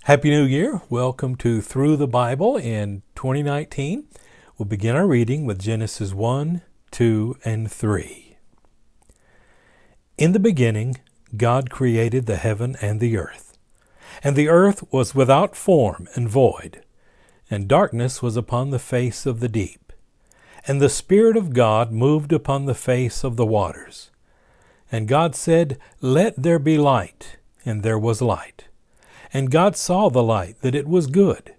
Happy New Year. Welcome to Through the Bible in 2019. We'll begin our reading with Genesis 1, 2, and 3. In the beginning, God created the heaven and the earth. And the earth was without form and void, and darkness was upon the face of the deep. And the Spirit of God moved upon the face of the waters. And God said, "Let there be light," and there was light. And God saw the light, that it was good.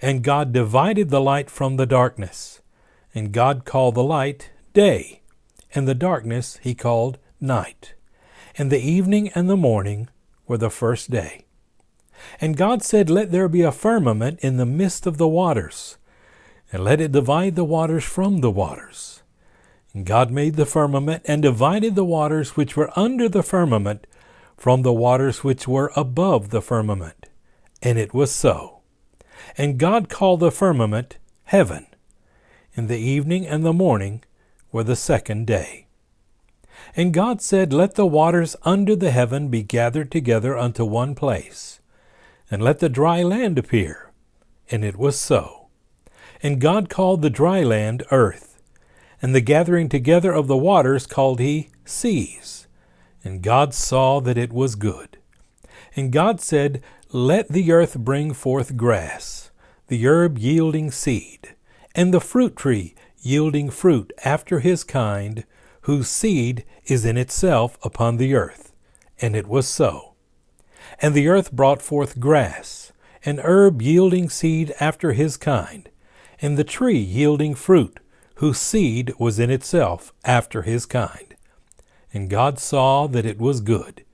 And God divided the light from the darkness. And God called the light day, and the darkness he called night. And the evening and the morning were the first day. And God said, "Let there be a firmament in the midst of the waters, and let it divide the waters from the waters." And God made the firmament, and divided the waters which were under the firmament from the waters which were above the firmament. And it was so. And God called the firmament heaven. And the evening and the morning were the second day. And God said, "Let the waters under the heaven be gathered together unto one place, and let the dry land appear." And it was so. And God called the dry land earth, and the gathering together of the waters called he seas. And God saw that it was good. And God said, "Let the earth bring forth grass, the herb yielding seed, and the fruit tree yielding fruit after his kind, whose seed is in itself upon the earth." And it was so. And the earth brought forth grass, and herb yielding seed after his kind, and the tree yielding fruit, whose seed was in itself after his kind. And God saw that it was good.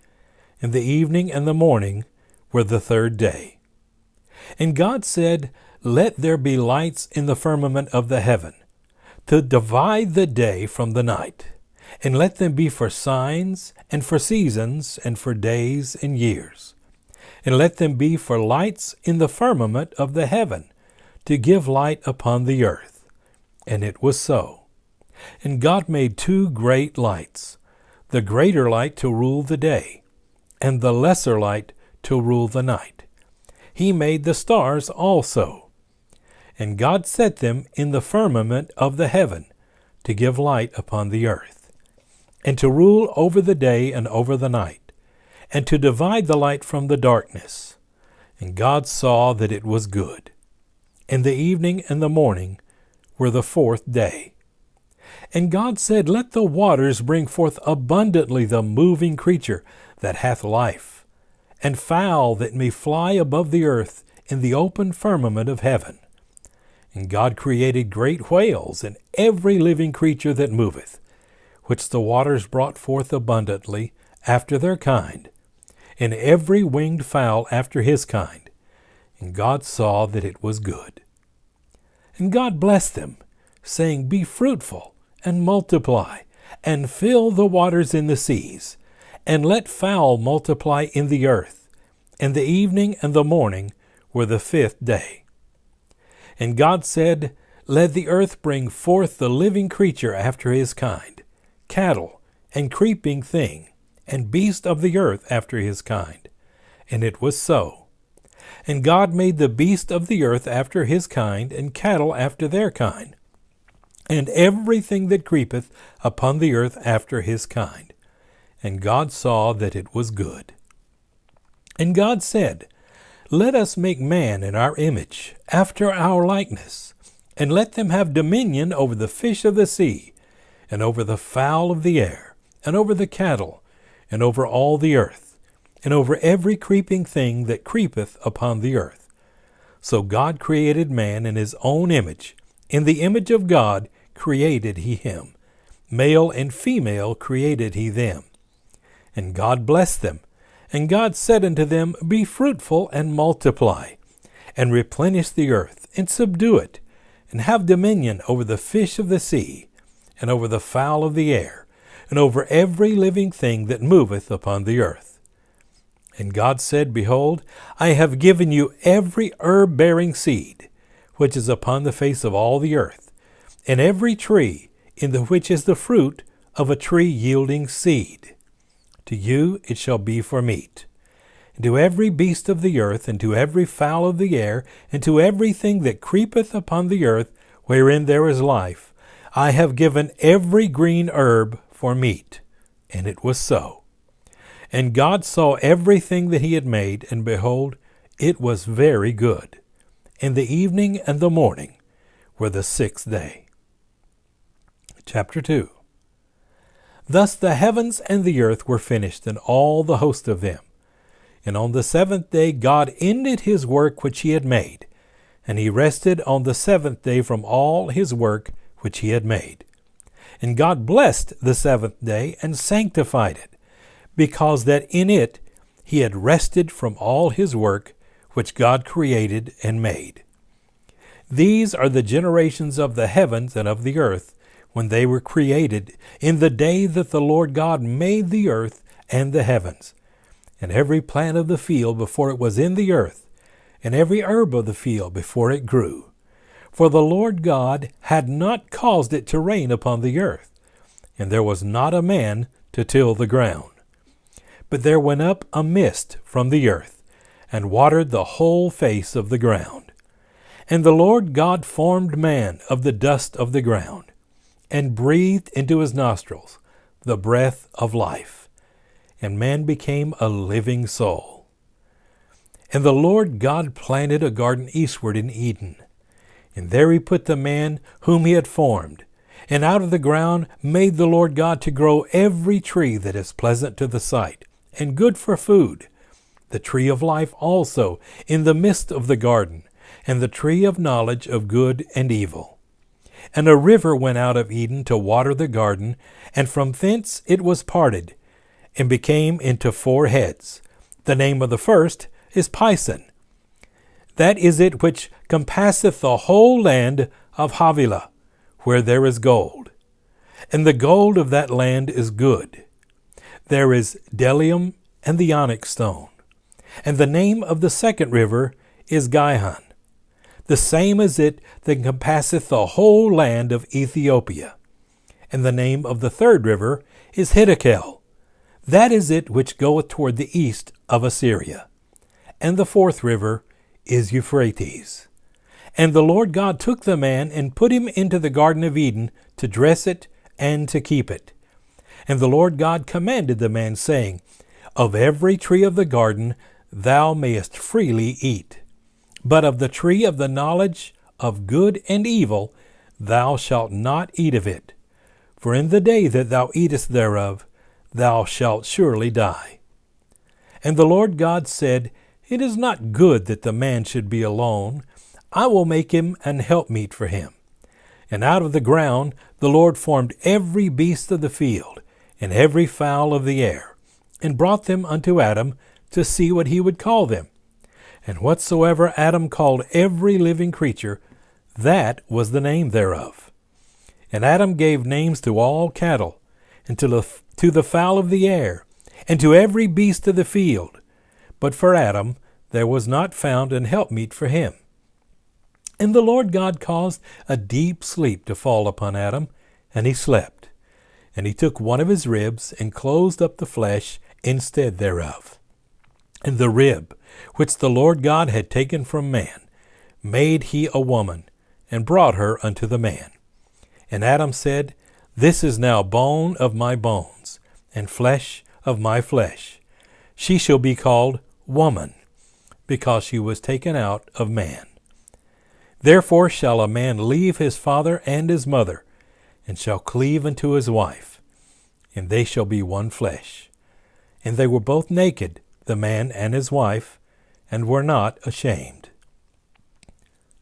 And the evening and the morning were the third day. And God said, "Let there be lights in the firmament of the heaven, to divide the day from the night, and let them be for signs, and for seasons, and for days and years. And let them be for lights in the firmament of the heaven, to give light upon the earth." And it was so. And God made two great lights, the greater light to rule the day, and the lesser light to rule the night. He made the stars also. And God set them in the firmament of the heaven, to give light upon the earth, and to rule over the day and over the night, and to divide the light from the darkness. And God saw that it was good. And the evening and the morning were the fourth day. And God said, "Let the waters bring forth abundantly the moving creature that hath life, and fowl that may fly above the earth in the open firmament of heaven." And God created great whales, and every living creature that moveth, which the waters brought forth abundantly after their kind, and every winged fowl after his kind. And God saw that it was good. And God blessed them, saying, "Be fruitful, and multiply, and fill the waters in the seas, and let fowl multiply in the earth." And the evening and the morning were the fifth day. And God said, "Let the earth bring forth the living creature after his kind, cattle, and creeping thing, and beast of the earth after his kind." And it was so. And God made the beast of the earth after his kind, and cattle after their kind, and everything that creepeth upon the earth after his kind. And God saw that it was good. And God said, "Let us make man in our image, after our likeness, and let them have dominion over the fish of the sea, and over the fowl of the air, and over the cattle, and over all the earth, and over every creeping thing that creepeth upon the earth." So God created man in his own image. In the image of God created he him. Male and female created he them. And God blessed them. And God said unto them, "Be fruitful and multiply, and replenish the earth, and subdue it, and have dominion over the fish of the sea, and over the fowl of the air, and over every living thing that moveth upon the earth." And God said, "Behold, I have given you every herb-bearing seed, which is upon the face of all the earth, and every tree in the which is the fruit of a tree yielding seed. To you it shall be for meat. and to every beast of the earth, and to every fowl of the air, and to everything that creepeth upon the earth, wherein there is life, I have given every green herb for meat. And it was so. And God saw everything that he had made, and behold, it was very good. And the evening and the morning were the sixth day. Chapter 2. Thus the heavens and the earth were finished, and all the host of them. And on the seventh day God ended his work which he had made, and he rested on the seventh day from all his work which he had made. And God blessed the seventh day and sanctified it, because that in it he had rested from all his work which God created and made. These are the generations of the heavens and of the earth, when they were created, in the day that the Lord God made the earth and the heavens, and every plant of the field before it was in the earth, and every herb of the field before it grew. For the Lord God had not caused it to rain upon the earth, and there was not a man to till the ground. But there went up a mist from the earth, and watered the whole face of the ground. And the Lord God formed man of the dust of the ground, and breathed into his nostrils the breath of life, and man became a living soul. And the Lord God planted a garden eastward in Eden, and there he put the man whom he had formed. And out of the ground made the Lord God to grow every tree that is pleasant to the sight, and good for food, the tree of life also in the midst of the garden, and the tree of knowledge of good and evil. And a river went out of Eden to water the garden, and from thence it was parted, and became into four heads. The name of the first is Pison. That is it which compasseth the whole land of Havilah, where there is gold. And the gold of that land is good. There is bdellium and the onyx stone. And the name of the second river is Gihon. The same is it that compasseth the whole land of Ethiopia. And the name of the third river is Hiddekel. That is it which goeth toward the east of Assyria. And the fourth river is Euphrates. And the Lord God took the man and put him into the Garden of Eden to dress it and to keep it. And the Lord God commanded the man, saying, Of every tree of the garden thou mayest freely eat, but of the tree of the knowledge of good and evil thou shalt not eat of it. For in the day that thou eatest thereof thou shalt surely die. And the Lord God said, It is not good that the man should be alone. I will make him an helpmeet for him. And out of the ground the Lord formed every beast of the field, and every fowl of the air, and brought them unto Adam to see what he would call them. And whatsoever Adam called every living creature, that was the name thereof. And Adam gave names to all cattle, and to the fowl of the air, and to every beast of the field. But for Adam there was not found an helpmeet for him. And the Lord God caused a deep sleep to fall upon Adam, and he slept. And he took one of his ribs, and closed up the flesh instead thereof. And the rib, which the Lord God had taken from man, made he a woman, and brought her unto the man. And Adam said, This is now bone of my bones, and flesh of my flesh. She shall be called woman, because she was taken out of man. Therefore shall a man leave his father and his mother, and shall cleave unto his wife, and they shall be one flesh. And they were both naked, the man and his wife, and were not ashamed.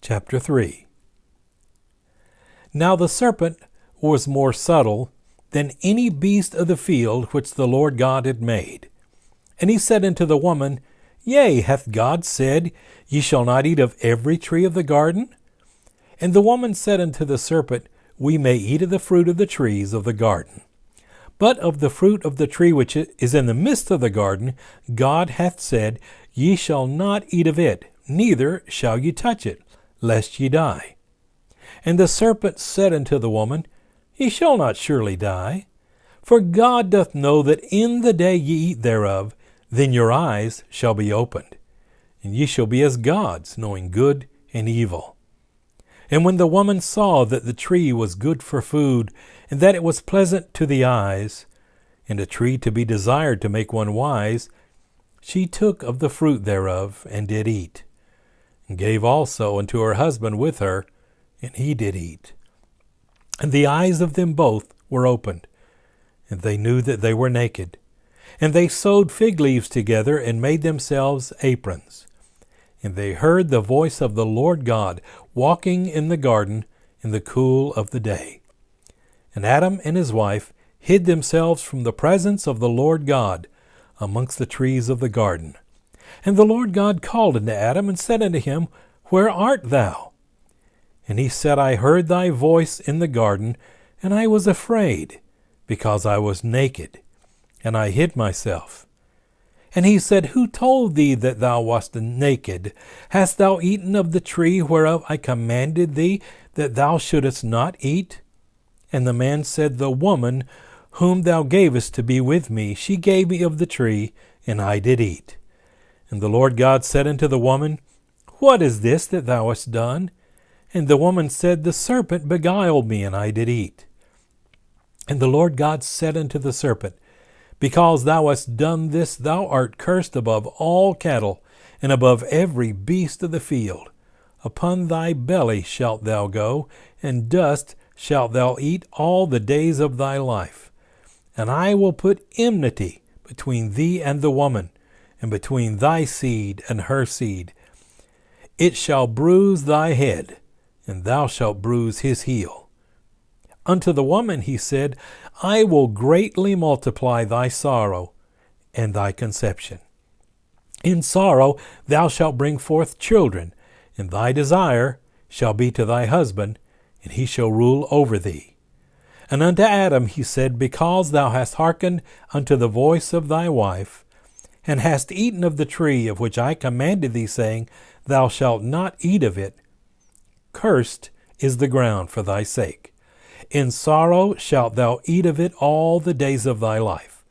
Chapter 3. Now the serpent was more subtle than any beast of the field which the Lord God had made. And he said unto the woman, Yea, hath God said, Ye shall not eat of every tree of the garden? And the woman said unto the serpent, We may eat of the fruit of the trees of the garden. But of the fruit of the tree which is in the midst of the garden, God hath said, Ye shall not eat of it, neither shall ye touch it, lest ye die. And the serpent said unto the woman, Ye shall not surely die. For God doth know that in the day ye eat thereof, Then your eyes shall be opened, and ye shall be as gods, knowing good and evil. And when the woman saw that the tree was good for food, and that it was pleasant to the eyes, and a tree to be desired to make one wise, she took of the fruit thereof, and did eat, and gave also unto her husband with her, and he did eat. And the eyes of them both were opened, and they knew that they were naked. And they sewed fig leaves together, and made themselves aprons. And they heard the voice of the Lord God walking in the garden in the cool of the day. And Adam and his wife hid themselves from the presence of the Lord God amongst the trees of the garden. And the Lord God called unto Adam, and said unto him, Where art thou? And he said, I heard thy voice in the garden, and I was afraid, because I was naked, and I hid myself. And he said, Who told thee that thou wast naked? Hast thou eaten of the tree whereof I commanded thee that thou shouldest not eat? And the man said, The woman whom thou gavest to be with me, she gave me of the tree, and I did eat. And the Lord God said unto the woman, What is this that thou hast done? And the woman said, The serpent beguiled me, and I did eat. And the Lord God said unto the serpent, Because thou hast done this, thou art cursed above all cattle, and above every beast of the field. Upon thy belly shalt thou go, and dust shalt thou eat all the days of thy life. And I will put enmity between thee and the woman, and between thy seed and her seed. It shall bruise thy head, and thou shalt bruise his heel. Unto the woman he said, I will greatly multiply thy sorrow and thy conception. In sorrow thou shalt bring forth children, and thy desire shall be to thy husband, and he shall rule over thee. And unto Adam he said, Because thou hast hearkened unto the voice of thy wife, and hast eaten of the tree of which I commanded thee, saying, Thou shalt not eat of it, cursed is the ground for thy sake. In sorrow shalt thou eat of it all the days of thy life.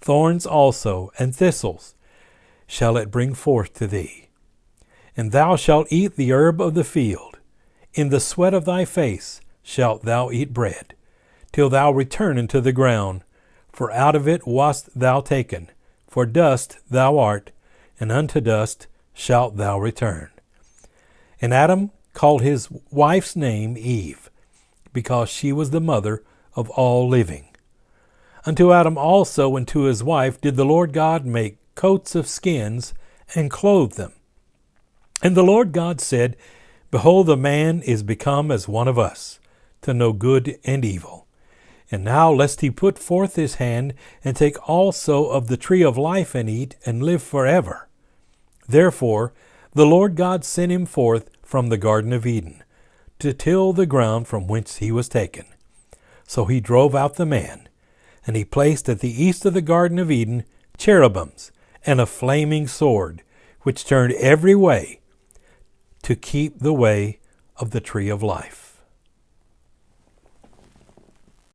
Thorns also and thistles shall it bring forth to thee. And thou shalt eat the herb of the field. In the sweat of thy face shalt thou eat bread, till thou return into the ground. For out of it wast thou taken. For dust thou art, and unto dust shalt thou return. And Adam called his wife's name Eve, because she was the mother of all living. Unto Adam also and to his wife did the Lord God make coats of skins, and clothe them. And the Lord God said, Behold, the man is become as one of us, to know good and evil. And now lest he put forth his hand, and take also of the tree of life, and eat, and live forever. Therefore the Lord God sent him forth from the Garden of Eden, to till the ground from whence he was taken. So he drove out the man, and he placed at the east of the Garden of Eden cherubims, and a flaming sword, which turned every way to keep the way of the tree of life.